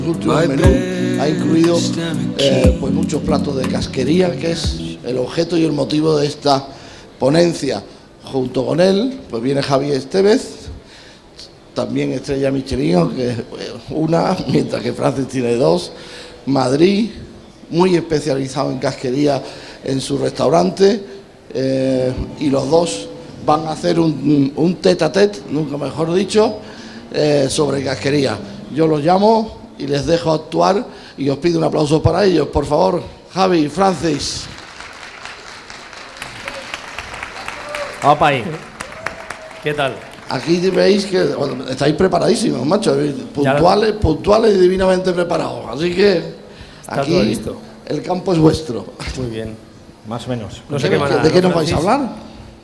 últimos menús ha incluido pues muchos platos de casquería, que es el objeto y el motivo de esta ponencia. Junto con él pues viene Javier Estevez, también estrella Michelin, que es una, mientras que Francis tiene 2. Madrid, muy especializado en casquería en su restaurante, y los dos van a hacer un tete-a-tete, nunca mejor dicho, sobre casquería. Yo los llamo y les dejo actuar y os pido un aplauso para ellos, por favor. Javi y Francis. Vamos para ahí. ¿Qué tal? Aquí veis que bueno, estáis preparadísimos, macho, puntuales y divinamente preparados. Así que está aquí todo listo. El campo es vuestro. Muy bien, más o menos. No sé ¿De qué nos vais a hablar?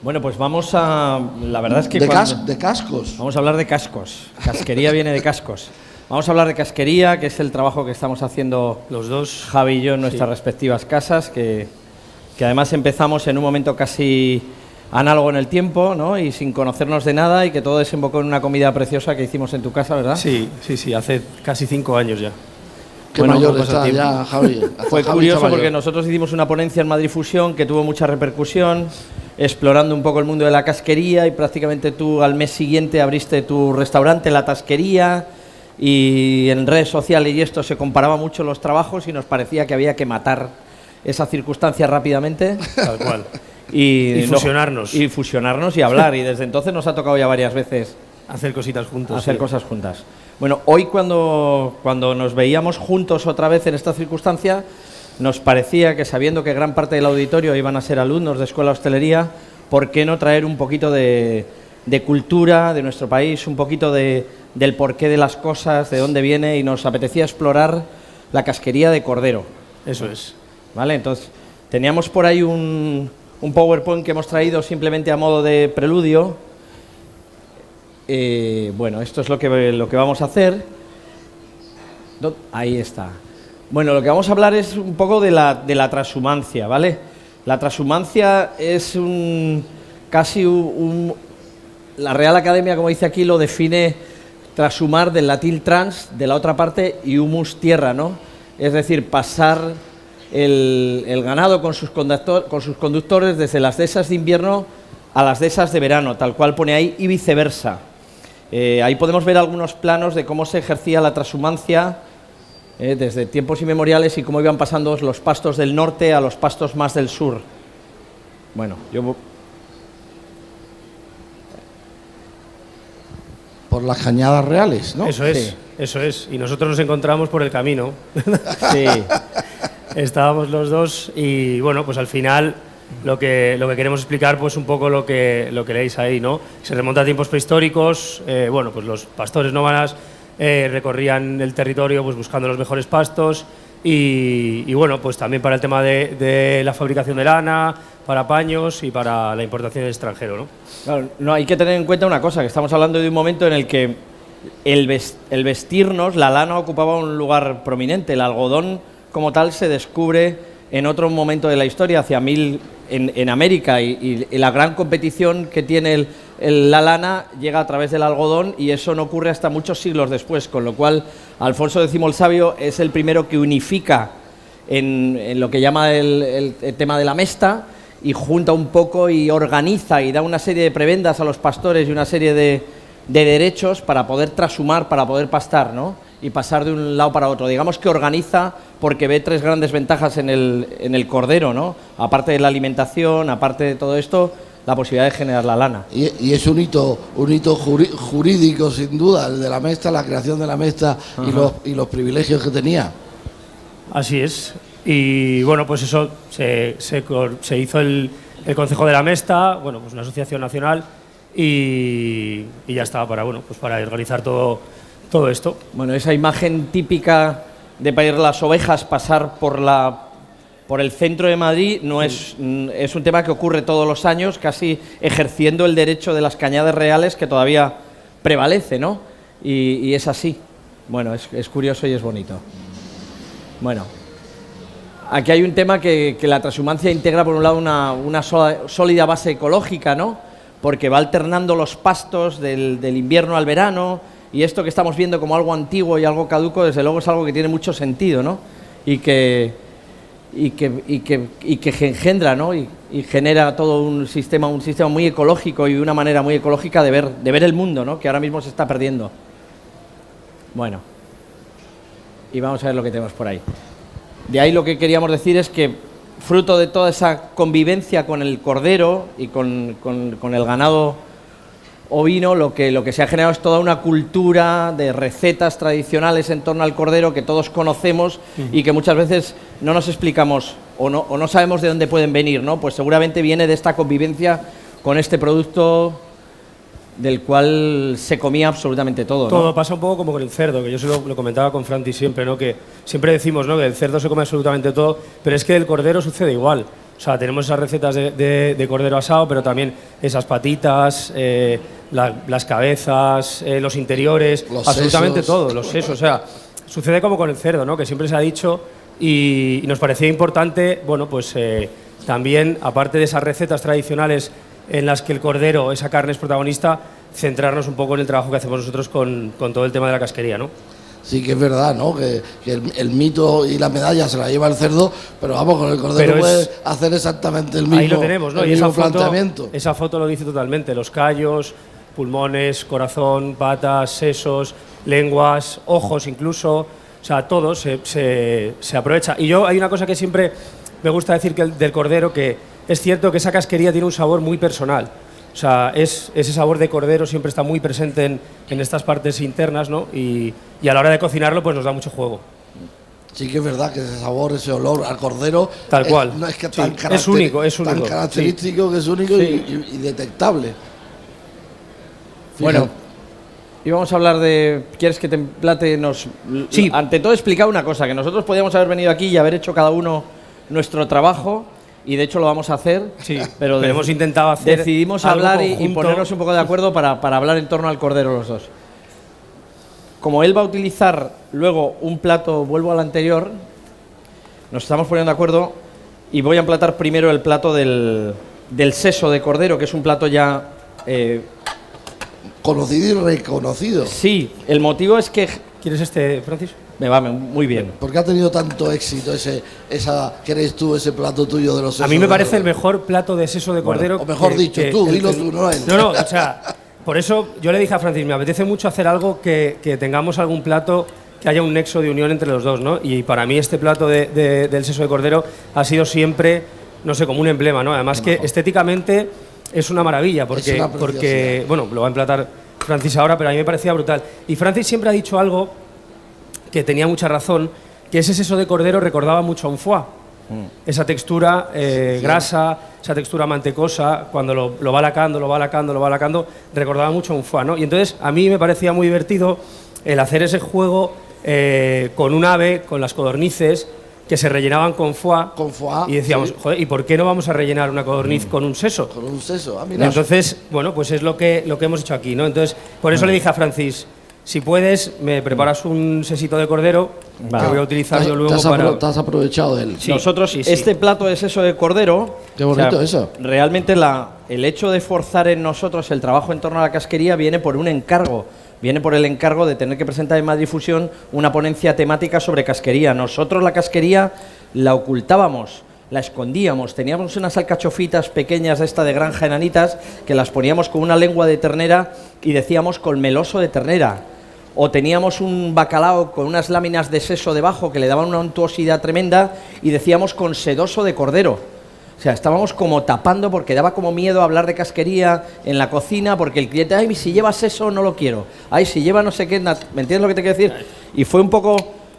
Bueno, pues vamos a... La verdad es que... De cascos. Vamos a hablar de cascos. Casquería viene de cascos. Vamos a hablar de casquería, que es el trabajo que estamos haciendo los dos, Javi y yo, en nuestras respectivas casas, que además empezamos en un momento casi análogo en el tiempo, ¿no? Y sin conocernos de nada, y que todo desembocó en una comida preciosa que hicimos en tu casa, ¿verdad? Sí, hace casi 5 años ya. Qué mayor está ya, Javi. Fue curioso porque nosotros hicimos una ponencia en Madrid Fusión que tuvo mucha repercusión, explorando un poco el mundo de la casquería, y prácticamente tú al mes siguiente abriste tu restaurante, La Tasquería, y en redes sociales y esto se comparaba mucho los trabajos y nos parecía que había que matar esa circunstancia rápidamente. Tal cual. Y fusionarnos. Y fusionarnos y hablar, y desde entonces nos ha tocado ya varias veces hacer cositas juntos. Hacer cosas juntas. Bueno, hoy cuando nos veíamos juntos otra vez en esta circunstancia, nos parecía que, sabiendo que gran parte del auditorio iban a ser alumnos de Escuela de Hostelería, ¿por qué no traer un poquito de cultura de nuestro país, un poquito del porqué de las cosas, de dónde viene? Y nos apetecía explorar la casquería de cordero. Eso es. ¿Vale? Entonces, teníamos por ahí un PowerPoint que hemos traído simplemente a modo de preludio. Bueno, esto es lo que vamos a hacer. Ahí está. Bueno, lo que vamos a hablar es un poco de la transhumancia, ¿vale? La transhumancia es la Real Academia, como dice aquí, lo define transhumar del latín trans, de la otra parte, y humus, tierra, ¿no? Es decir, pasar el ganado con sus conductores desde las dehesas de invierno a las dehesas de verano, tal cual pone ahí, y viceversa. Ahí podemos ver algunos planos de cómo se ejercía la transhumancia desde tiempos inmemoriales y cómo iban pasando los pastos del norte a los pastos más del sur. Bueno, por las cañadas reales, ¿no? Eso es, sí. Eso es. Y nosotros nos encontramos por el camino. Sí. Estábamos los dos y, bueno, pues al final lo que queremos explicar, pues un poco lo que leéis ahí, ¿no? Se remonta a tiempos prehistóricos. Bueno, pues los pastores nómadas recorrían el territorio pues buscando los mejores pastos y bueno, pues también para el tema de la fabricación de lana, para paños y para la importación del extranjero, ¿no? Claro, no, hay que tener en cuenta una cosa, que estamos hablando de un momento en el que el vestirnos, la lana ocupaba un lugar prominente. El algodón como tal se descubre en otro momento de la historia, en América, y la gran competición que tiene la lana llega a través del algodón, y eso no ocurre hasta muchos siglos después, con lo cual Alfonso X el Sabio es el primero que unifica en lo que llama el tema de la mesta, y junta un poco y organiza y da una serie de prebendas a los pastores y una serie de derechos para poder trashumar, para poder pastar, ¿no? Y pasar de un lado para otro. Digamos que organiza porque ve tres grandes ventajas en el cordero, ¿no? Aparte de la alimentación, aparte de todo esto, la posibilidad de generar la lana. Y es un hito jurídico, sin duda, el de la mesta, la creación de la mesta y los privilegios que tenía. Así es. Y bueno, pues eso se hizo el Consejo de la Mesta, bueno, pues una asociación nacional, y ya estaba para organizar todo esto. Bueno, esa imagen típica de ver las ovejas pasar por el centro de Madrid es un tema que ocurre todos los años, casi ejerciendo el derecho de las cañadas reales, que todavía prevalece, ¿no? Y es así. Bueno, es curioso y es bonito. Bueno, aquí hay un tema que la transhumancia integra, por un lado, una sólida base ecológica, ¿no? Porque va alternando los pastos del invierno al verano, y esto que estamos viendo como algo antiguo y algo caduco, desde luego es algo que tiene mucho sentido, ¿no? Y que engendra, ¿no? y genera todo un sistema muy ecológico y una manera muy ecológica de ver el mundo, ¿no? Que ahora mismo se está perdiendo. Bueno, y vamos a ver lo que tenemos por ahí. De ahí lo que queríamos decir es que, fruto de toda esa convivencia con el cordero y con el ganado ovino, lo que se ha generado es toda una cultura de recetas tradicionales en torno al cordero que todos conocemos y que muchas veces no nos explicamos o no sabemos de dónde pueden venir, ¿no? Pues seguramente viene de esta convivencia con este producto del cual se comía absolutamente todo, ¿no? Todo pasa un poco como con el cerdo, que yo se lo comentaba con Franti siempre, ¿no? Que siempre decimos, ¿no?, que el cerdo se come absolutamente todo, pero es que el cordero sucede igual. O sea, tenemos esas recetas de cordero asado, pero también esas patitas, las cabezas, los interiores, los absolutamente sesos. todo, los sesos. O sea, sucede como con el cerdo, ¿no?, que siempre se ha dicho y nos parecía importante, bueno, pues también, aparte de esas recetas tradicionales en las que el cordero, esa carne es protagonista, centrarnos un poco en el trabajo que hacemos nosotros con todo el tema de la casquería, ¿no? Sí que es verdad, ¿no? Que el mito y la medalla se la lleva el cerdo, pero vamos, con el cordero puede hacer exactamente el mismo, ahí lo tenemos, ¿no? el Y mismo planteamiento. Esa foto lo dice totalmente, los callos, pulmones, corazón, patas, sesos, lenguas, ojos incluso, o sea, todo se aprovecha. Y yo hay una cosa que siempre me gusta decir del cordero, que es cierto que esa casquería tiene un sabor muy personal. O sea, ese sabor de cordero siempre está muy presente en estas partes internas, ¿no? Y a la hora de cocinarlo, pues nos da mucho juego. Sí que es verdad que ese sabor, ese olor al cordero… Tal cual. No es que sí, es único. Tan característico, sí, que es único, sí, y detectable. Fíjate. Bueno, y vamos a hablar de… ¿Quieres que Template nos… Sí. Ante todo, explicar una cosa, que nosotros podíamos haber venido aquí y haber hecho cada uno nuestro trabajo, y de hecho lo vamos a hacer, sí, pero hemos intentado hacer… Decidimos hablar y ponernos un poco de acuerdo para hablar en torno al cordero los dos. Como él va a utilizar luego un plato, vuelvo al anterior, nos estamos poniendo de acuerdo y voy a emplatar primero el plato del seso de cordero, que es un plato ya… conocido y reconocido. Sí, el motivo es que… ¿Quieres este, Francis? Me va muy bien. ¿Por qué ha tenido tanto éxito ese plato tuyo de los sesos? A mí me parece el mejor plato de seso de cordero. Bueno, o mejor dicho, dilo tú, no él. No, o sea, por eso yo le dije a Francis, me apetece mucho hacer algo que tengamos algún plato que haya un nexo de unión entre los dos, ¿no? Y para mí este plato del seso de cordero ha sido siempre, no sé, como un emblema, ¿no? Además que estéticamente es una maravilla, porque bueno, lo va a emplatar Francis ahora, pero a mí me parecía brutal. Y Francis siempre ha dicho algo que tenía mucha razón, que ese seso de cordero recordaba mucho a un foie. Esa textura grasa, esa textura mantecosa, cuando lo va lacando, recordaba mucho a un foie, ¿no? Y entonces a mí me parecía muy divertido el hacer ese juego con un ave, con las codornices, que se rellenaban con foie. Con foie. Y decíamos, sí, joder, ¿y por qué no vamos a rellenar una codorniz con un seso? Con un seso, mira. Entonces, bueno, pues es lo que hemos hecho aquí, ¿no? Entonces, por eso le dije a Francis, si puedes, me preparas un sesito de cordero, que voy a utilizar yo luego para… Te has aprovechado de él. Sí, nosotros, este plato de seso de cordero… Qué bonito eso. Realmente el hecho de forzar en nosotros el trabajo en torno a la casquería viene por un encargo. Viene por el encargo de tener que presentar en Madrid Fusión una ponencia temática sobre casquería. Nosotros la casquería la ocultábamos, la escondíamos. Teníamos unas alcachofitas pequeñas de granja enanitas que las poníamos con una lengua de ternera y decíamos colmeloso de ternera. O teníamos un bacalao con unas láminas de seso debajo que le daban una untuosidad tremenda y decíamos con sedoso de cordero. O sea, estábamos como tapando porque daba como miedo hablar de casquería en la cocina porque el cliente, ay, si lleva seso no lo quiero, ay, si lleva no sé qué, ¿me entiendes lo que te quiero decir? Y fue un poco,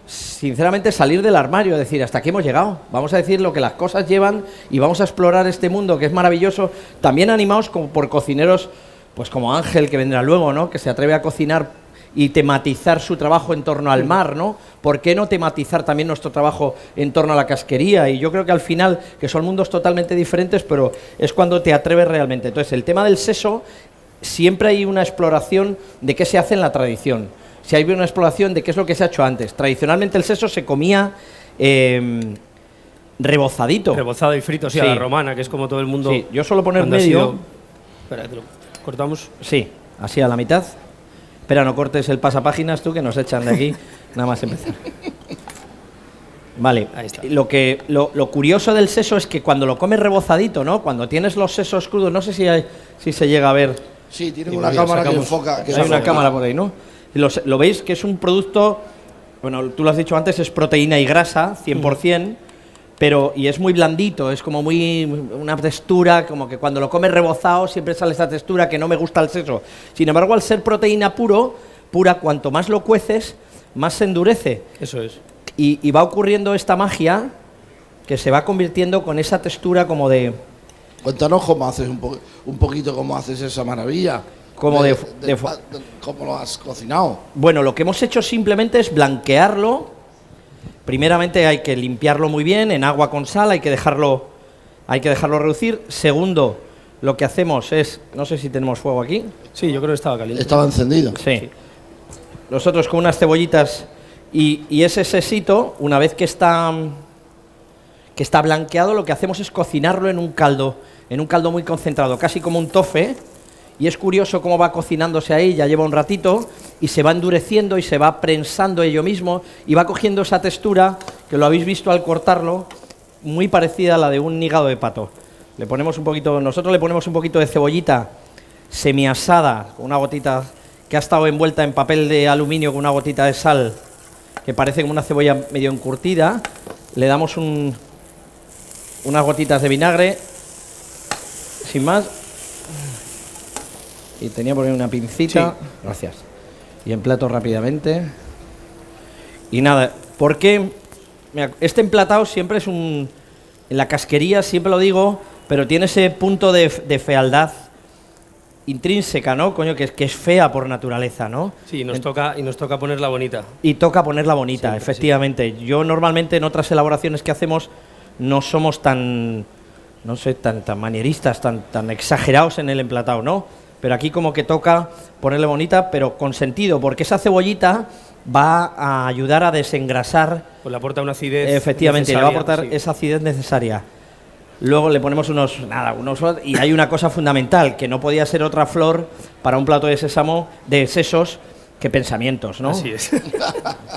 sinceramente, salir del armario, decir, hasta aquí hemos llegado, vamos a decir lo que las cosas llevan y vamos a explorar este mundo que es maravilloso, también animados por cocineros, pues como Ángel, que vendrá luego, ¿no?, que se atreve a cocinar y tematizar su trabajo en torno al mar, ¿no? ¿Por qué no tematizar también nuestro trabajo en torno a la casquería? Y yo creo que al final, que son mundos totalmente diferentes, pero es cuando te atreves realmente. Entonces, el tema del seso, siempre hay una exploración de qué se hace en la tradición. Si hay una exploración de qué es lo que se ha hecho antes. Tradicionalmente el seso se comía rebozadito. Rebozado y frito, sí, a la romana, que es como todo el mundo… Sí, yo suelo poner medio… Espera, ¿te lo cortamos? Sí, así a la mitad. Espera, no cortes el pasapáginas tú, que nos echan de aquí, nada más empezar. Vale, Ahí está. Lo curioso del seso es que cuando lo comes rebozadito, ¿no? Cuando tienes los sesos crudos, no sé si se llega a ver. Sí, tienen Y una mira, cámara que sacamos- enfoca. Que Hay una enfoca. cámara por ahí, ¿no? Y lo veis que es un producto, bueno, tú lo has dicho antes, es proteína y grasa, 100%, y es muy blandito, es como una textura, como que cuando lo comes rebozado siempre sale esa textura que no me gusta el seso. Sin embargo, al ser proteína pura, cuanto más lo cueces, más se endurece. Eso es. Y va ocurriendo esta magia que se va convirtiendo con esa textura como de... Cuéntanos cómo haces un poquito cómo haces esa maravilla. Como cómo lo has cocinado. Bueno, lo que hemos hecho simplemente es blanquearlo. Primeramente hay que limpiarlo muy bien en agua con sal, hay que dejarlo reducir. Segundo, lo que hacemos es, no sé si tenemos fuego aquí. Sí, yo creo que estaba caliente. Estaba encendido. Sí. Nosotros con unas cebollitas y ese sesito, una vez que está blanqueado, lo que hacemos es cocinarlo en un caldo muy concentrado, casi como un tofe. Y es curioso cómo va cocinándose ahí, ya lleva un ratito, y se va endureciendo y se va prensando ello mismo, y va cogiendo esa textura, que lo habéis visto al cortarlo, muy parecida a la de un hígado de pato. Nosotros le ponemos un poquito de cebollita semiasada, con una gotita que ha estado envuelta en papel de aluminio con una gotita de sal, que parece como una cebolla medio encurtida. Le damos unas gotitas de vinagre, sin más. Y tenía por ahí una pincita. Sí. Gracias. Y emplato rápidamente. Y nada, porque este emplatado siempre es en la casquería, siempre lo digo, pero tiene ese punto de fealdad intrínseca, ¿no? Coño, que es fea por naturaleza, ¿no? Sí, y nos toca ponerla bonita. Y toca ponerla bonita, Siempre, efectivamente. Sí. Yo normalmente en otras elaboraciones que hacemos no somos tan manieristas, tan exagerados en el emplatado, ¿no? Pero aquí como que toca ponerle bonita, pero con sentido, porque esa cebollita va a ayudar a desengrasar. Pues le aporta una acidez. Efectivamente, le va a aportar sí. esa acidez necesaria. Luego le ponemos y hay una cosa fundamental, que no podía ser otra flor para un plato de sesos, que pensamientos, ¿no? Así es.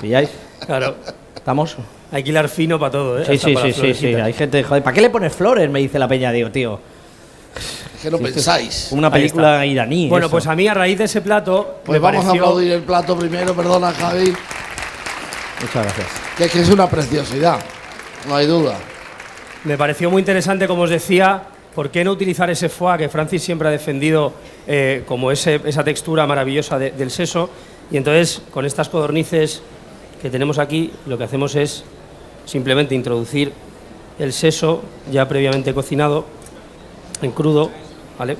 ¿Pilláis? Claro. ¿Estamos? Hay que hilar fino para todo, ¿eh? Sí, Hasta para sí. Hay gente, joder, ¿para qué le pones flores? Me dice la peña, digo, tío. Es que no pensáis. Una película iraní. Bueno, eso. pues a mí, a raíz de ese plato. Pues me vamos pareció- a aplaudir el plato primero, perdona Javi, Muchas gracias. que es una preciosidad, no hay duda. Me pareció muy interesante, como os decía, ¿por qué no utilizar ese foie que Francis siempre ha defendido como esa textura maravillosa del seso? Y entonces, con estas codornices que tenemos aquí, lo que hacemos es simplemente introducir el seso ya previamente cocinado, en crudo, ¿vale?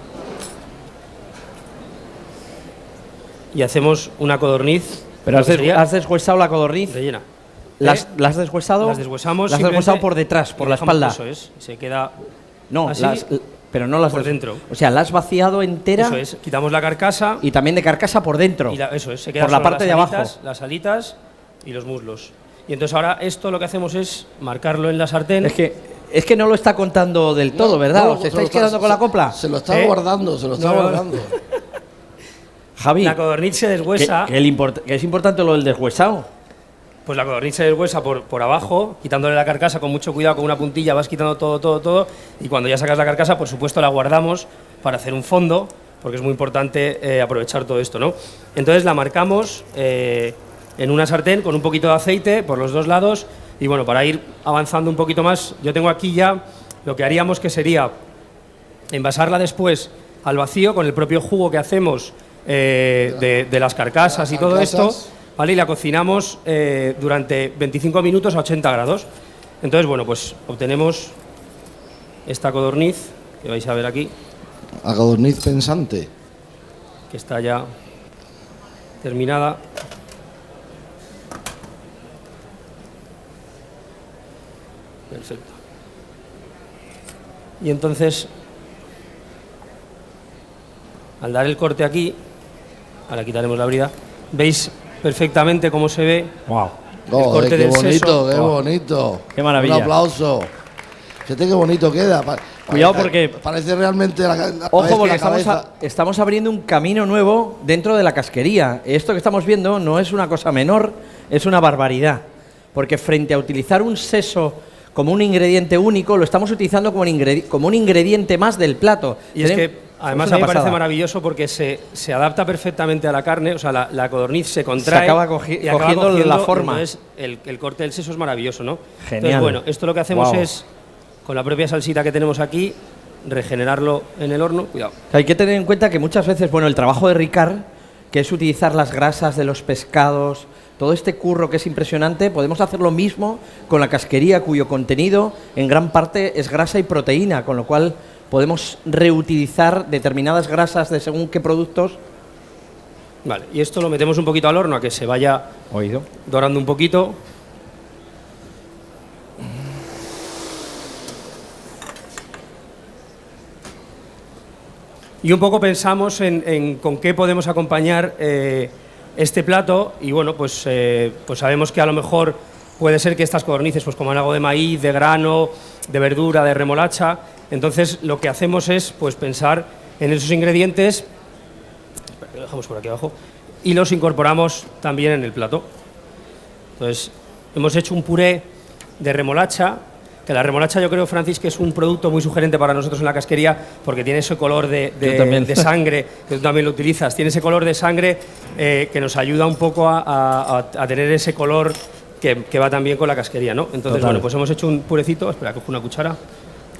Y hacemos una codorniz. Pero lo que sería has deshuesado la codorniz. rellena. ¿La has deshuesado? Las deshuesamos. Las has deshuesado por detrás, por la espalda. Eso es. Se queda. No, así, pero no las por des- dentro. O sea, la has vaciado entera. Eso es. Quitamos la carcasa. Y también de carcasa por dentro. Eso es. Se queda por la solo parte las de alitas, abajo. las alitas y los muslos. Y entonces ahora esto lo que hacemos es marcarlo en la sartén. Es que no lo está contando del todo, ¿verdad? No, ¿Os se lo estáis está- quedando con la copla? Se lo está ¿Eh? guardando, se lo está No, no. guardando. Javi, La codorniz se deshuesa. que es importante lo del deshuesado. Pues la codorniz se deshuesa por abajo, quitándole la carcasa con mucho cuidado, con una puntilla vas quitando todo. Y cuando ya sacas la carcasa, por supuesto, la guardamos para hacer un fondo, porque es muy importante aprovechar todo esto, ¿no? Entonces la marcamos en una sartén con un poquito de aceite por los dos lados. Y bueno, para ir avanzando un poquito más, yo tengo aquí ya lo que haríamos, que sería envasarla después al vacío con el propio jugo que hacemos de las carcasas y todo esto, ¿vale? Y la cocinamos durante 25 minutos a 80 grados. Entonces, bueno, pues obtenemos esta codorniz, que vais a ver aquí, A codorniz pensante. que está ya terminada. Perfecto. Y entonces, al dar el corte aquí, ahora quitaremos la brida, veis perfectamente cómo se ve Wow. el corte qué del bonito, seso. qué bonito. Qué maravilla. Un aplauso. Fíjate qué bonito queda. Cuidado porque... Parece realmente Ojo, porque cabeza. estamos abriendo un camino nuevo dentro de la casquería. Esto que estamos viendo no es una cosa menor, es una barbaridad. Porque frente a utilizar un seso como un ingrediente único, lo estamos utilizando como un ingrediente más del plato. Y es que además a mí me parece maravilloso porque se adapta perfectamente a la carne, o sea, la codorniz se contrae. Se acaba cogiendo la forma. Entonces, el corte del seso es maravilloso, ¿no? Genial. Entonces, bueno, esto lo que hacemos es, con la propia salsita que tenemos aquí, regenerarlo en el horno. Cuidado. Hay que tener en cuenta que muchas veces, bueno, el trabajo de Ricard, que es utilizar las grasas de los pescados, todo este curro que es impresionante, podemos hacer lo mismo con la casquería, cuyo contenido en gran parte es grasa y proteína, con lo cual podemos reutilizar determinadas grasas de según qué productos. Vale, y esto lo metemos un poquito al horno a que se vaya dorando un poquito. Y un poco pensamos en con qué podemos acompañar este plato, y bueno, pues sabemos que a lo mejor puede ser que estas codornices pues coman algo de maíz, de grano, de verdura, de remolacha. Entonces lo que hacemos es pues pensar en esos ingredientes, lo dejamos por aquí abajo, y los incorporamos también en el plato. Entonces hemos hecho un puré de remolacha, que la remolacha yo creo, Francis, que es un producto muy sugerente para nosotros en la casquería, porque tiene ese color de sangre, que tú también lo utilizas, tiene ese color de sangre que nos ayuda un poco a tener ese color que va también con la casquería, ¿no? Entonces, bueno, pues hemos hecho un purecito. Espera, cojo una cuchara.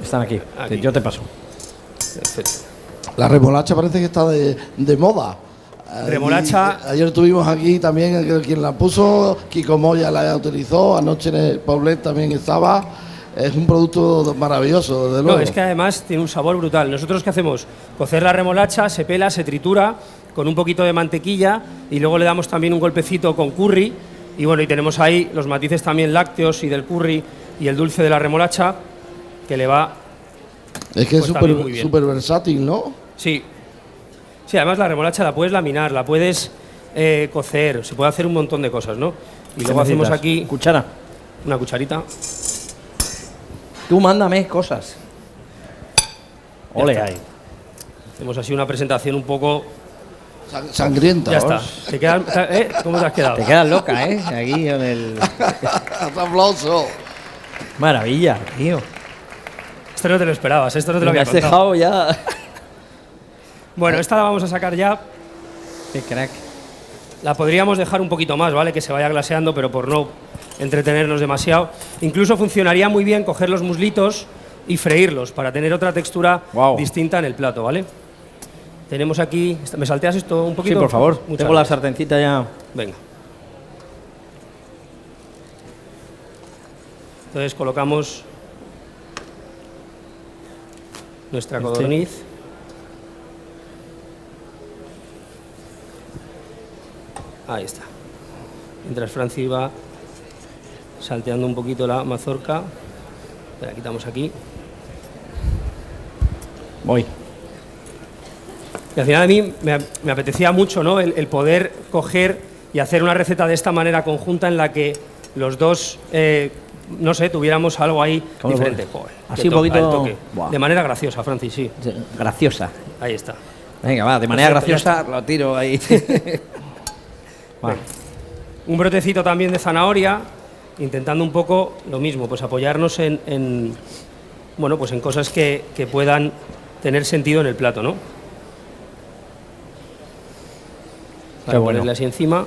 Están aquí. Yo te paso. Perfecto. La remolacha parece que está de moda. Remolacha. Ayer tuvimos aquí también quien la puso, Kiko Moya la utilizó, anoche en el Poblet también estaba. Es un producto maravilloso, desde luego. No, es que además tiene un sabor brutal. Nosotros, ¿qué hacemos? Cocer la remolacha, se pela, se tritura con un poquito de mantequilla y luego le damos también un golpecito con curry. Y bueno, y tenemos ahí los matices también lácteos y del curry y el dulce de la remolacha, que le va. Es que pues es súper versátil, ¿no? Sí. Sí, además la remolacha la puedes laminar, la puedes cocer, se puede hacer un montón de cosas, ¿no? Y luego hacemos aquí. Cuchara. Una cucharita. Tú mándame cosas. Ole ahí. Hacemos así una presentación un poco sangrienta. Ya está. ¿Te quedas, ¿Cómo te has quedado? Te quedas loca, ¿eh? Aquí en el. ¡Aplauso! Maravilla, tío. Esto no te lo esperabas, esto no te lo había contado. Me has dejado ya. Bueno, esta la vamos a sacar ya. Qué crack. La podríamos dejar un poquito más, ¿vale? Que se vaya glaseando, pero por no entretenernos demasiado. Incluso funcionaría muy bien coger los muslitos y freírlos para tener otra textura distinta en el plato, ¿vale? Tenemos aquí. ¿Me salteas esto un poquito? Sí, por favor. Muchas Tengo gracias. la sartencita ya. Venga. Entonces colocamos nuestra codorniz. Ahí está. Mientras Francis va salteando un poquito la mazorca, la quitamos aquí. Voy. Y al final a mí me apetecía mucho, ¿no? el poder coger y hacer una receta de esta manera conjunta en la que los dos, no sé, tuviéramos algo ahí diferente. Joder, así un poquito. De manera graciosa, Francis, sí. Graciosa. Ahí está. Venga, va, de manera graciosa lo tiro ahí. Un brotecito también de zanahoria, intentando un poco lo mismo, pues apoyarnos en bueno, pues en cosas que puedan tener sentido en el plato, ¿no? Para ponerle así encima.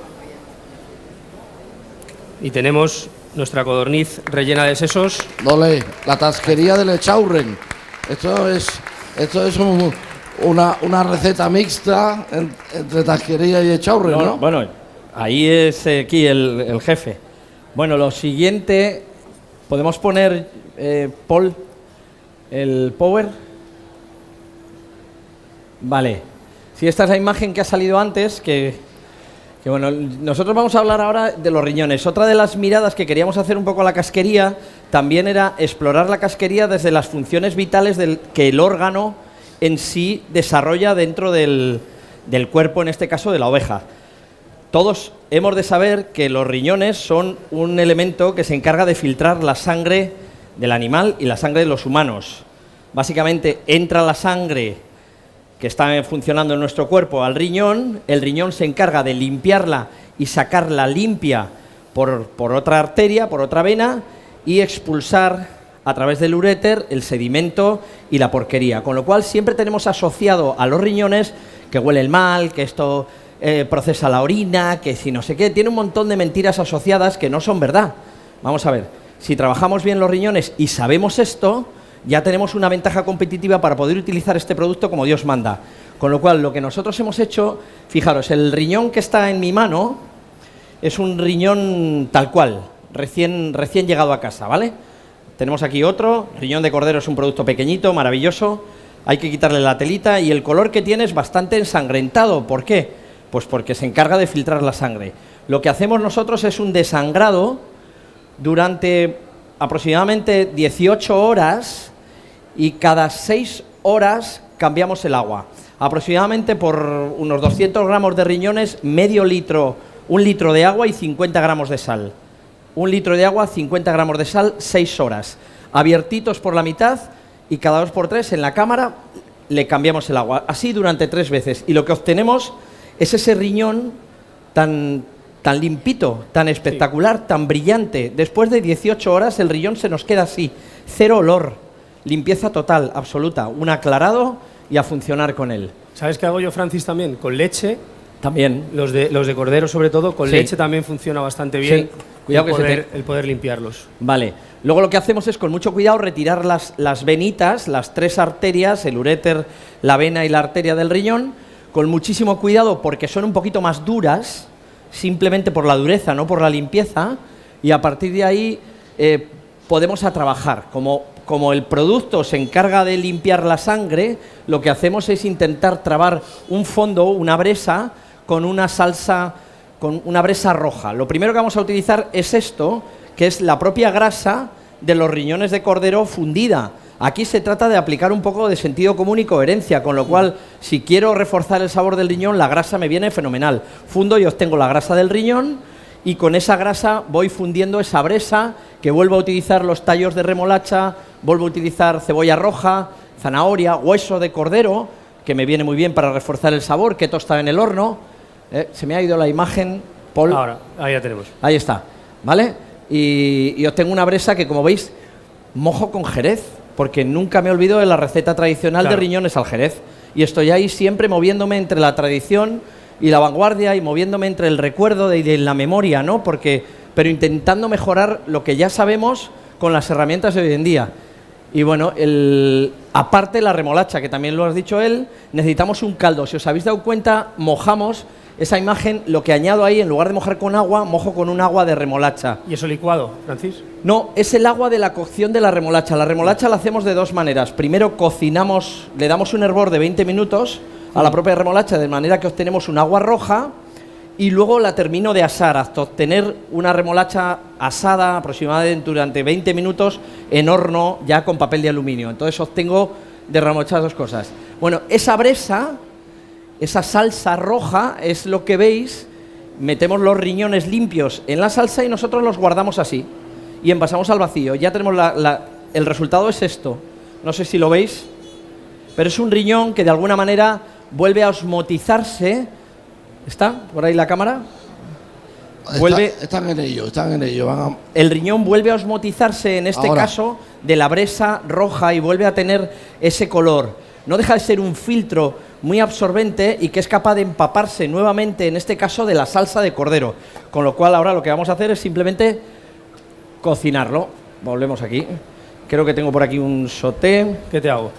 Y tenemos nuestra codorniz rellena de sesos. Dole, la tasquería del Echaurren. Esto es una receta mixta entre tasquería y Echaurren, ¿no? Bueno, ahí es aquí el jefe. Bueno, lo siguiente, ¿podemos poner, Paul, el power? Vale. Si esta es la imagen que ha salido antes, que bueno, nosotros vamos a hablar ahora de los riñones. Otra de las miradas que queríamos hacer un poco a la casquería también era explorar la casquería desde las funciones vitales que el órgano en sí desarrolla dentro del cuerpo, en este caso de la oveja. Todos hemos de saber que los riñones son un elemento que se encarga de filtrar la sangre del animal y la sangre de los humanos. Básicamente entra la sangre que está funcionando en nuestro cuerpo al riñón, el riñón se encarga de limpiarla y sacarla limpia por otra arteria, por otra vena, y expulsar a través del uréter el sedimento y la porquería. Con lo cual siempre tenemos asociado a los riñones que huelen mal, que esto procesa la orina, que si no sé qué, tiene un montón de mentiras asociadas que no son verdad. Vamos a ver, si trabajamos bien los riñones y sabemos esto, ya tenemos una ventaja competitiva para poder utilizar este producto como Dios manda. Con lo cual, lo que nosotros hemos hecho, fijaros, el riñón que está en mi mano es un riñón tal cual, recién llegado a casa, ¿vale? Tenemos aquí otro, riñón de cordero es un producto pequeñito, maravilloso, hay que quitarle la telita y el color que tiene es bastante ensangrentado. ¿Por qué? Pues porque se encarga de filtrar la sangre. Lo que hacemos nosotros es un desangrado durante aproximadamente 18 horas y cada 6 horas cambiamos el agua. Aproximadamente por unos 200 gramos de riñones, medio litro, 1 litro de agua y 50 gramos de sal. 1 litro de agua, 50 gramos de sal, 6 horas. Abiertitos por la mitad y cada 2 por 3 en la cámara le cambiamos el agua. Así durante 3 veces. Y lo que obtenemos es ese riñón tan limpito, tan espectacular, tan brillante. Después de 18 horas el riñón se nos queda así, cero olor, limpieza total, absoluta, un aclarado y a funcionar con él. ¿Sabes qué hago yo, Francis, también? Con leche. También. Los de cordero, sobre todo, con leche también funciona bastante bien. Sí. Cuidado el poder limpiarlos. Vale. Luego lo que hacemos es, con mucho cuidado, retirar las venitas, las 3 arterias, el uréter, la vena y la arteria del riñón, con muchísimo cuidado porque son un poquito más duras, simplemente por la dureza, no por la limpieza, y a partir de ahí podemos a trabajar. Como el producto se encarga de limpiar la sangre, lo que hacemos es intentar trabar un fondo, una bresa, con una salsa, con una bresa roja. Lo primero que vamos a utilizar es esto, que es la propia grasa de los riñones de cordero fundida. Aquí se trata de aplicar un poco de sentido común y coherencia, con lo cual, si quiero reforzar el sabor del riñón, la grasa me viene fenomenal. Fundo y obtengo la grasa del riñón, y con esa grasa voy fundiendo esa bresa, que vuelvo a utilizar los tallos de remolacha, vuelvo a utilizar cebolla roja, zanahoria, hueso de cordero, que me viene muy bien para reforzar el sabor, que tosta en el horno. Se me ha ido la imagen, Paul. Ahora, ahí ya tenemos. Ahí está, ¿vale? Y obtengo una bresa que, como veis, mojo con jerez, porque nunca me olvido de la receta tradicional de riñones al jerez. Y estoy ahí siempre moviéndome entre la tradición y la vanguardia, y moviéndome entre el recuerdo y de la memoria, ¿no? Pero intentando mejorar lo que ya sabemos con las herramientas de hoy en día. Y bueno, aparte la remolacha, que también lo has dicho él, necesitamos un caldo. Si os habéis dado cuenta, mojamos esa imagen, lo que añado ahí, en lugar de mojar con agua, mojo con un agua de remolacha. ¿Y eso licuado, Francis? No, es el agua de la cocción de la remolacha. La remolacha la hacemos de 2 maneras. Primero cocinamos, le damos un hervor de 20 minutos a la propia remolacha, de manera que obtenemos un agua roja, y luego la termino de asar hasta obtener una remolacha asada aproximadamente durante 20 minutos en horno, ya con papel de aluminio. Entonces obtengo de remolacha 2 cosas. Bueno, esa bresa, esa salsa roja, es lo que veis. Metemos los riñones limpios en la salsa y nosotros los guardamos así y envasamos al vacío. Ya tenemos el resultado es esto. No sé si lo veis, pero es un riñón que de alguna manera vuelve a osmotizarse. ¿Está por ahí la cámara? Están en ello. El riñón vuelve a osmotizarse, en este caso, de la bresa roja, y vuelve a tener ese color. No deja de ser un filtro muy absorbente y que es capaz de empaparse nuevamente, en este caso, de la salsa de cordero. Con lo cual ahora lo que vamos a hacer es simplemente cocinarlo. Volvemos aquí. Creo que tengo por aquí un sauté. ¿Qué te hago?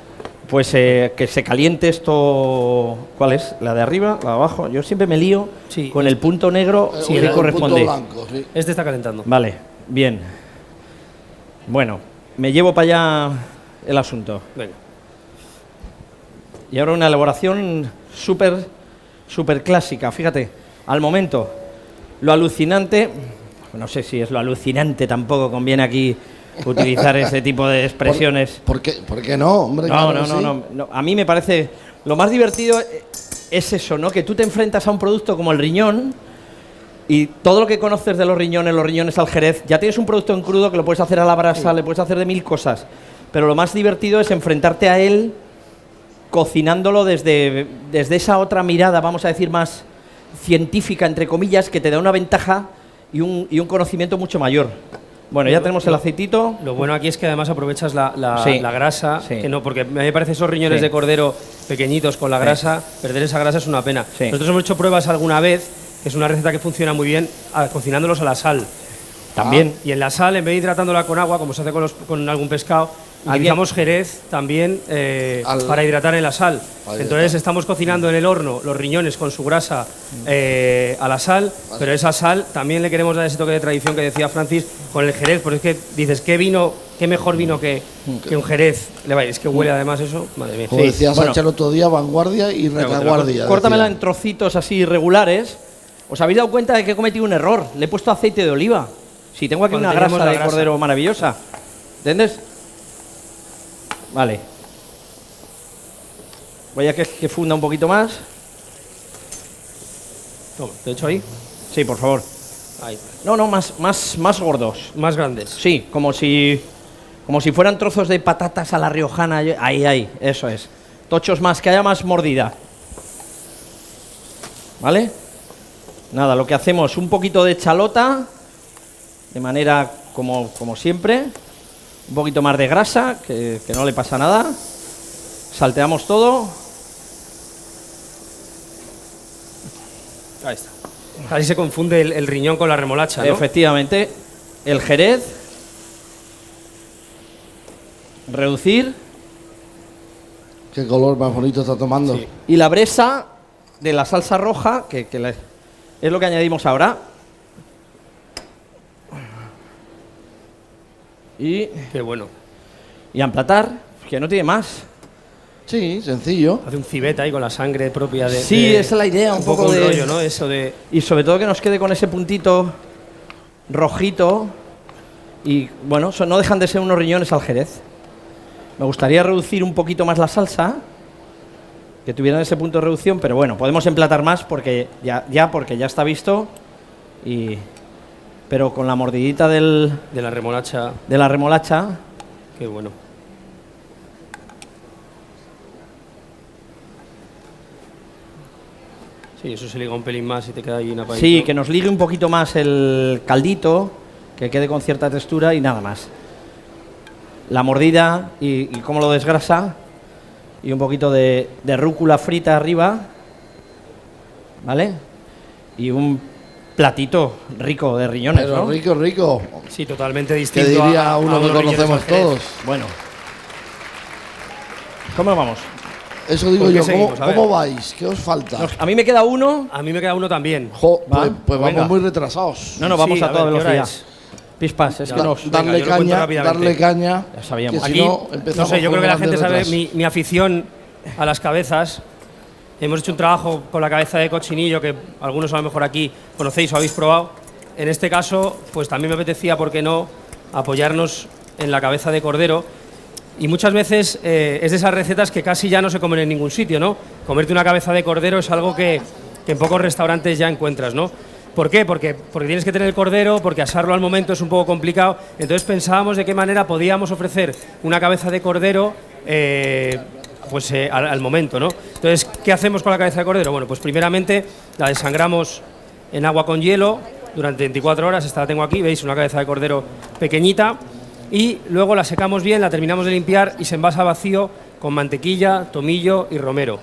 Pues que se caliente esto. ¿Cuál es? ¿La de arriba? ¿La de abajo? Yo siempre me lío con el punto negro que corresponde. Punto blanco, sí. Este está calentando. Vale, bien. Bueno, me llevo para allá el asunto. Venga. Y ahora una elaboración súper clásica. Fíjate, al momento, lo alucinante, no sé si es lo alucinante, tampoco conviene aquí utilizar ese tipo de expresiones. ¿Por qué no, hombre? No. A mí me parece lo más divertido es eso, ¿no? Que tú te enfrentas a un producto como el riñón Y todo lo que conoces de los riñones al jerez, ya tienes un producto en crudo que lo puedes hacer a la brasa, le puedes hacer de 1000 cosas. Pero lo más divertido es enfrentarte a él cocinándolo desde esa otra mirada, vamos a decir, más científica, entre comillas, que te da una ventaja y un conocimiento mucho mayor. Bueno, ya tenemos el aceitito. Lo bueno aquí es que además aprovechas la grasa, sí. que no, porque a mí me parece esos riñones Sí. de cordero pequeñitos con la grasa, perder esa grasa es una pena. Sí. Nosotros hemos hecho pruebas alguna vez, que es una receta que funciona muy bien, cocinándolos a la sal. También. Y en la sal, en vez de hidratándola con agua, como se hace con algún pescado, utilizamos jerez también para hidratar en la sal. Entonces estamos cocinando en el horno los riñones con su grasa a la sal, pero esa sal también le queremos dar ese toque de tradición que decía Francis con el jerez, porque es que dices, qué mejor vino que un jerez. Es que huele además eso, madre mía. Como Sí, decía Sánchez el otro día, vanguardia y retaguardia. Córtamela decía. en trocitos así irregulares. ¿Os habéis dado cuenta de que he cometido un error? Le he puesto aceite de oliva. Si tengo aquí Cuando una tenemos grasa la de grasa. cordero maravillosa. ¿Entiendes? Vale. Voy a que funda un poquito más. Toma, ¿te he hecho ahí? Sí, por favor. Ahí. No, más gordos. Más grandes. Sí, como si fueran trozos de patatas a la riojana. Ahí, eso es. Tochos más, que haya más mordida. ¿Vale? Nada, lo que hacemos, un poquito de chalota, de manera como siempre. Un poquito más de grasa, que no le pasa nada. Salteamos todo. Ahí está. Así se confunde el riñón con la remolacha, ¿no? Efectivamente. El jerez. Reducir. Qué color más bonito está tomando. Sí. Y la bresa de la salsa roja, es lo que añadimos ahora. Y Qué bueno. a emplatar, que no tiene más. Sí, sencillo. Hace un cibet ahí con la sangre propia de... Sí, de- esa es la idea, un poco un de... rollo, ¿no? Eso de... Y sobre todo que nos quede con ese puntito rojito. Y bueno, no dejan de ser unos riñones al jerez. Me gustaría reducir un poquito más la salsa, que tuvieran ese punto de reducción, pero bueno, podemos emplatar más porque ya está visto. Pero con la mordidita de la remolacha. de la remolacha. Qué bueno. Sí, eso se liga un pelín más y te queda ahí una paella. Sí, que nos ligue un poquito más el caldito, que quede con cierta textura y nada más. La mordida y cómo lo desgrasa. Y un poquito de rúcula frita arriba. ¿Vale? Y un platito rico de riñones, Pero ¿no? rico, rico. Sí, totalmente Que distinto. diría a uno que unos riñones conocemos al jerez. todos. Bueno. ¿Cómo vamos? Eso digo ¿Por qué yo. seguimos? A ver. ¿Cómo vais? ¿Qué os falta? A mí me queda uno. A mí me queda uno también. Pues venga. vamos muy retrasados. No, vamos Sí, a toda ver, ¿qué hora velocidad. es? Pispas, es Ya. que nos... Venga, yo lo cuento rápidamente. darle caña. Ya sabíamos. Que si Aquí, no, empezamos no sé, yo con creo que la un gente grande sabe retraso. mi afición a las cabezas. Hemos hecho un trabajo con la cabeza de cochinillo que algunos a lo mejor aquí conocéis o habéis probado. En este caso, pues también me apetecía, ¿por qué no?, apoyarnos en la cabeza de cordero. Y muchas veces es de esas recetas que casi ya no se comen en ningún sitio, ¿no? Comerte una cabeza de cordero es algo que en pocos restaurantes ya encuentras, ¿no? ¿Por qué? Porque tienes que tener el cordero, porque asarlo al momento es un poco complicado. Entonces pensábamos de qué manera podíamos ofrecer una cabeza de cordero al momento, ¿no? Entonces, ¿qué hacemos con la cabeza de cordero? Bueno, pues primeramente la desangramos en agua con hielo durante 24 horas. Esta la tengo aquí, veis, una cabeza de cordero pequeñita. Y luego la secamos bien, la terminamos de limpiar y se envasa vacío con mantequilla, tomillo y romero.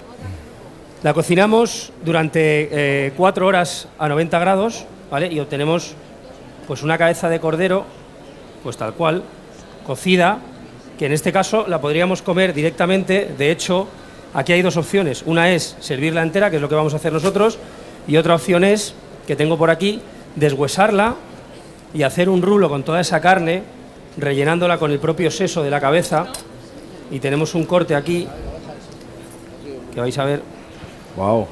La cocinamos durante 4 horas a 90 grados, ¿vale? Y obtenemos pues una cabeza de cordero, pues tal cual, cocida, que en este caso la podríamos comer directamente. De hecho, aquí hay dos opciones. Una es servirla entera, que es lo que vamos a hacer nosotros, y otra opción es, que tengo por aquí, deshuesarla y hacer un rulo con toda esa carne, rellenándola con el propio seso de la cabeza. Y tenemos un corte aquí, que vais a ver, Wow.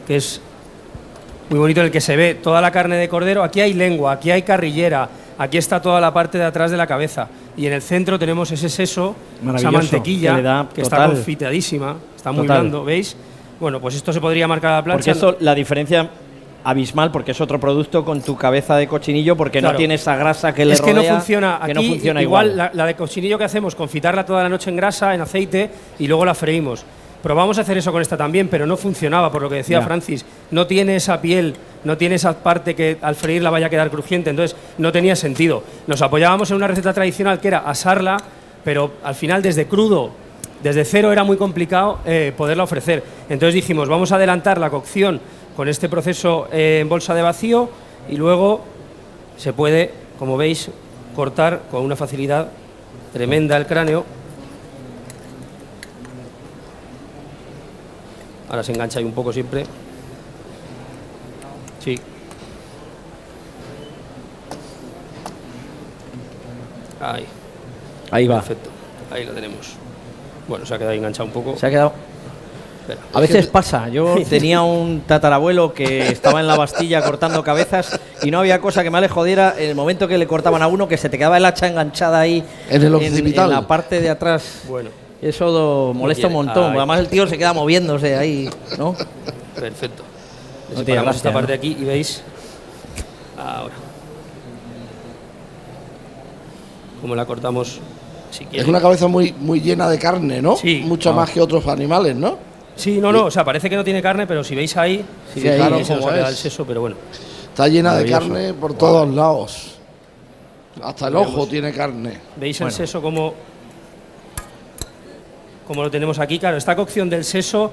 que es muy bonito, en el que se ve toda la carne de cordero. Aquí hay lengua, aquí hay carrillera, aquí está toda la parte de atrás de la cabeza. Y en el centro tenemos ese seso, esa Maravilloso, mantequilla, que le da que está total. confitadísima, está muy Total. blando, ¿veis? Bueno, pues esto se podría marcar a la Porque plancha. eso, la diferencia abismal, porque es otro producto con tu cabeza de cochinillo, porque Claro. no tiene esa grasa que le Es que rodea. no funciona. que Aquí, no funciona igual. igual. La de cochinillo que hacemos, confitarla toda la noche en grasa, en aceite, y luego la freímos. Probamos a hacer eso con esta también, pero no funcionaba, por lo que decía Ya. Francis. No tiene esa piel, no tiene esa parte que al freírla vaya a quedar crujiente, entonces no tenía sentido. Nos apoyábamos en una receta tradicional que era asarla, pero al final desde crudo, desde cero, era muy complicado poderla ofrecer. Entonces dijimos, vamos a adelantar la cocción con este proceso en bolsa de vacío, y luego se puede, como veis, cortar con una facilidad tremenda el cráneo. Ahora se engancha ahí un poco siempre. Sí. Ahí. Ahí va. Perfecto. Ahí lo tenemos. Bueno, se ha quedado ahí enganchado un poco. Se ha quedado. Espera. A veces pasa. Yo tenía un tatarabuelo que estaba en la Bastilla cortando cabezas y no había cosa que más le jodiera en el momento que le cortaban a uno, que se te quedaba el hacha enganchada ahí En el occipital. en la parte de atrás. Bueno, Eso molesta un quiere. montón. Ahí. Además el tío se queda moviéndose ahí, ¿no? perfecto. No tiene Separamos gracia, esta parte ¿no? de aquí y veis. Ahora. Como la cortamos, si quieres. Es una cabeza muy, muy llena de carne, ¿no? Sí. Mucho más que otros animales, ¿no? Sí, no, o sea, parece que no tiene carne, pero si veis ahí, Sí, fijaros ahí se nos cómo ha quedado el es. seso, pero bueno. Está llena de Maravilloso. carne por todos lados. Hasta el ojo tiene carne. ¿Veis Bueno. el seso como lo tenemos aquí? Claro, esta cocción del seso,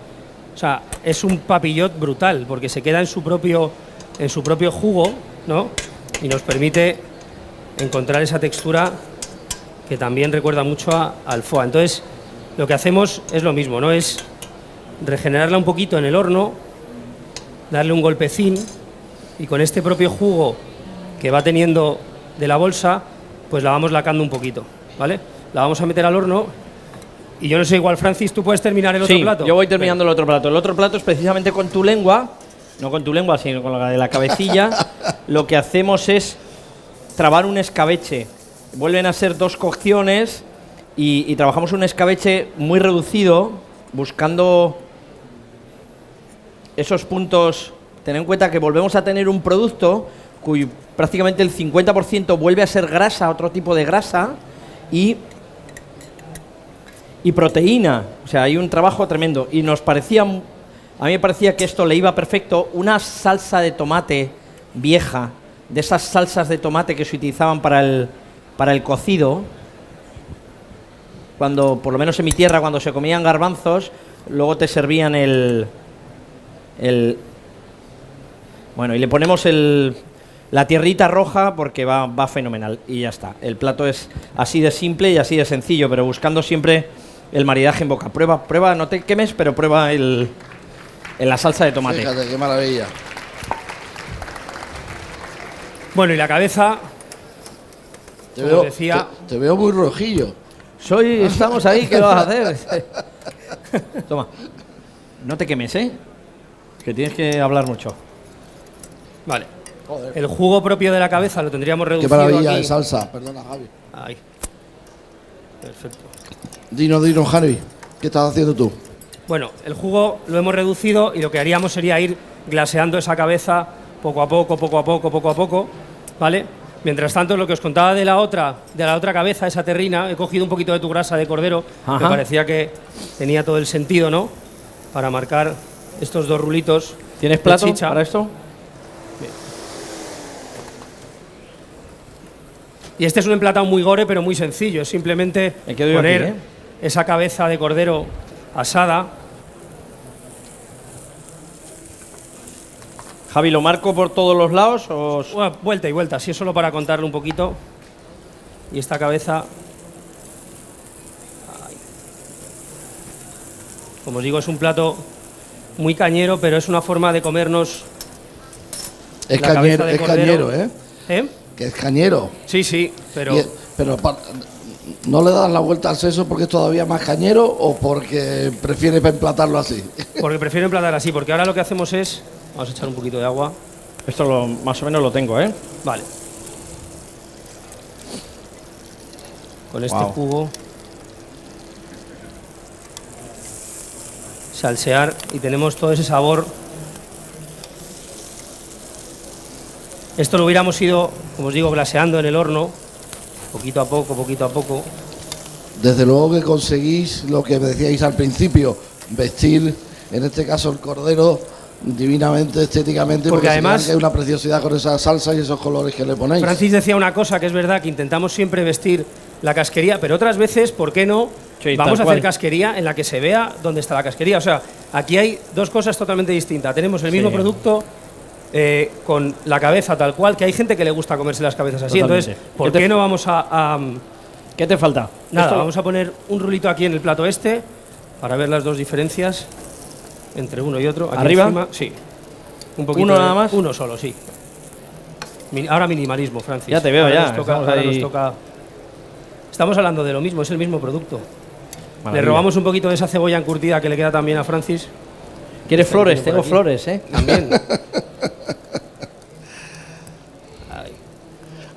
o sea, es un papillot brutal, porque se queda en su propio jugo, ¿no? Y nos permite encontrar esa textura que también recuerda mucho al foie. Entonces, lo que hacemos es lo mismo, ¿no? Es regenerarla un poquito en el horno, darle un golpecín, y con este propio jugo que va teniendo de la bolsa, pues la vamos lacando un poquito, ¿vale? La vamos a meter al horno, y yo no sé, igual, Francis, ¿tú puedes terminar el otro Sí, plato? yo voy terminando el otro plato. El otro plato es precisamente con tu lengua, no con tu lengua, sino con la de la cabecilla. Lo que hacemos es trabar un escabeche. Vuelven a ser 2 cocciones y trabajamos un escabeche muy reducido, buscando esos puntos. Ten en cuenta que volvemos a tener un producto cuyo prácticamente el 50% vuelve a ser grasa, otro tipo de grasa, y proteína. O sea, hay un trabajo tremendo. Y nos parecía, a mí me parecía que esto le iba perfecto una salsa de tomate vieja, de esas salsas de tomate que se utilizaban para el cocido. Cuando, por lo menos en mi tierra, cuando se comían garbanzos, luego te servían bueno, y le ponemos la tierrita roja porque va fenomenal y ya está. El plato es así de simple y así de sencillo, pero buscando siempre el maridaje en boca. Prueba, no te quemes, pero prueba en la salsa de tomate. Fíjate, qué maravilla. Bueno, y la cabeza, Te como veo, decía, te veo muy rojillo. Estamos ahí, ¿qué lo vas a hacer? Toma, no te quemes, ¿eh? Que tienes que hablar mucho. vale. El jugo propio de la cabeza lo tendríamos Qué reducido maravilla aquí. de salsa. Perdona, Javi. Ahí. Perfecto. Dinos, Javi. ¿Qué estás haciendo tú? Bueno, el jugo lo hemos reducido y lo que haríamos sería ir glaseando esa cabeza poco a poco, ¿vale? Mientras tanto, lo que os contaba de la otra cabeza, esa terrina, he cogido un poquito de tu grasa de cordero, Ajá. me parecía que tenía todo el sentido, ¿no? Para marcar estos 2 rulitos. ¿Tienes de plato chicha. para esto? Y este es un emplatado muy gore, pero muy sencillo. Es simplemente Me quedo yo poner aquí, ¿eh? esa cabeza de cordero asada. Javi, ¿lo marco por todos los lados? Bueno, vuelta y vuelta, así es solo para contarlo un poquito. Y esta cabeza, ay. Como os digo, es un plato muy cañero, pero es una forma de comernos Es la cabeza cañero, de es cordero. cañero, ¿eh? ¿Eh? Que es cañero. Sí, pero Pero ¿no le das la vuelta al seso porque es todavía más cañero o porque prefieres emplatarlo así? porque prefiero emplatar así, porque ahora lo que hacemos es, vamos a echar un poquito de agua. Esto más o menos lo tengo, ¿eh? Vale. Con este Wow. jugo salsear y tenemos todo ese sabor Esto lo hubiéramos ido, como os digo, glaseando en el horno, poquito a poco, poquito a poco. Desde luego que conseguís lo que me decíais al principio, vestir, en este caso el cordero, divinamente, estéticamente, Porque se además queda que es una preciosidad con esa salsa y esos colores que le ponéis. Francis decía una cosa que es verdad, que intentamos siempre vestir la casquería, pero otras veces, ¿por qué no? Sí, Vamos a tal hacer cual. casquería en la que se vea dónde está la casquería. O sea, aquí hay dos cosas totalmente distintas. Tenemos el mismo Sí. producto con la cabeza tal cual, que hay gente que le gusta comerse las cabezas así. Totalmente. Entonces, ¿por qué no vamos a ¿Qué te falta? nada, Esto- vamos a poner un rulito aquí en el plato este para ver las dos diferencias entre uno y otro. Aquí ¿Arriba? encima, sí. Un poquito ¿Uno nada más? Uno solo, sí. Ahora minimalismo, Francis. Ya te veo, Ahora ya, nos toca- estamos ahora ahí. nos toca. Estamos hablando de lo mismo, es el mismo producto. Maravilla. Le robamos un poquito de esa cebolla encurtida que le queda también a Francis. ¿Quieres flores? Por Tengo aquí. flores, ¿eh? También.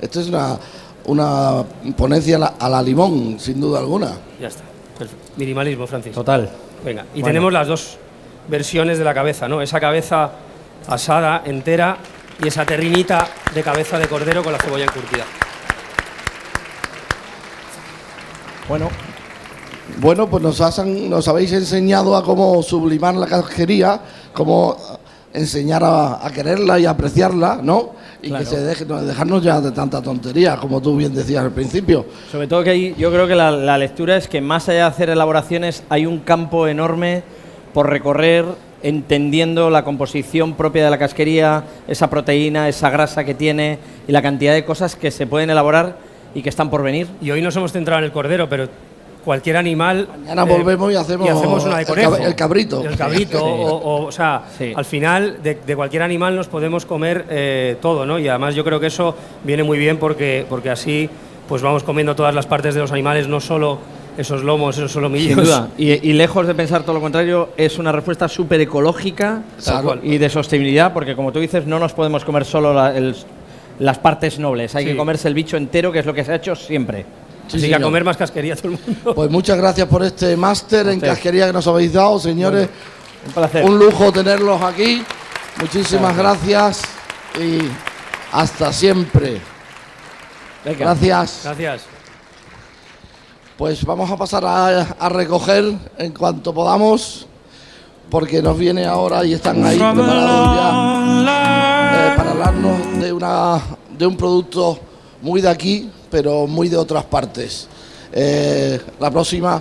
Esto es una ponencia a la limón, sin duda alguna. Ya está. Perfecto. Minimalismo, Francis. Total. Venga, y Bueno. tenemos las dos versiones de la cabeza, ¿no? Esa cabeza asada entera y esa terrinita de cabeza de cordero con la cebolla encurtida. Bueno, pues nos habéis enseñado a cómo sublimar la casquería, cómo enseñar a quererla y a apreciarla, ¿no? Y Claro. que dejarnos ya de tanta tontería, como tú bien decías al principio. Sobre todo que yo creo que la lectura es que más allá de hacer elaboraciones hay un campo enorme por recorrer, entendiendo la composición propia de la casquería, esa proteína, esa grasa que tiene y la cantidad de cosas que se pueden elaborar y que están por venir. Y hoy nos hemos centrado en el cordero, pero cualquier animal. Mañana volvemos y hacemos una de el conejo. el cabrito. El cabrito, Sí. o sea, Sí. al final de cualquier animal nos podemos comer todo, ¿no? Y además yo creo que eso viene muy bien porque así pues vamos comiendo todas las partes de los animales, no solo esos lomos, esos solomillos. Sin duda. Y lejos de pensar todo lo contrario, es una respuesta súper ecológica Tal cual. y de sostenibilidad, porque como tú dices, no nos podemos comer solo las partes nobles, hay Sí. que comerse el bicho entero, que es lo que se ha hecho siempre. Sí, Así que a señor. comer más casquería todo el mundo. Pues muchas gracias por este máster en usted. casquería que nos habéis dado, señores. Un placer. Un lujo tenerlos aquí. Muchísimas gracias y hasta siempre. Venga. Gracias. Gracias. Pues vamos a pasar a recoger en cuanto podamos, porque nos viene ahora y están ahí preparados ya para hablarnos de un producto muy de aquí, pero muy de otras partes. La próxima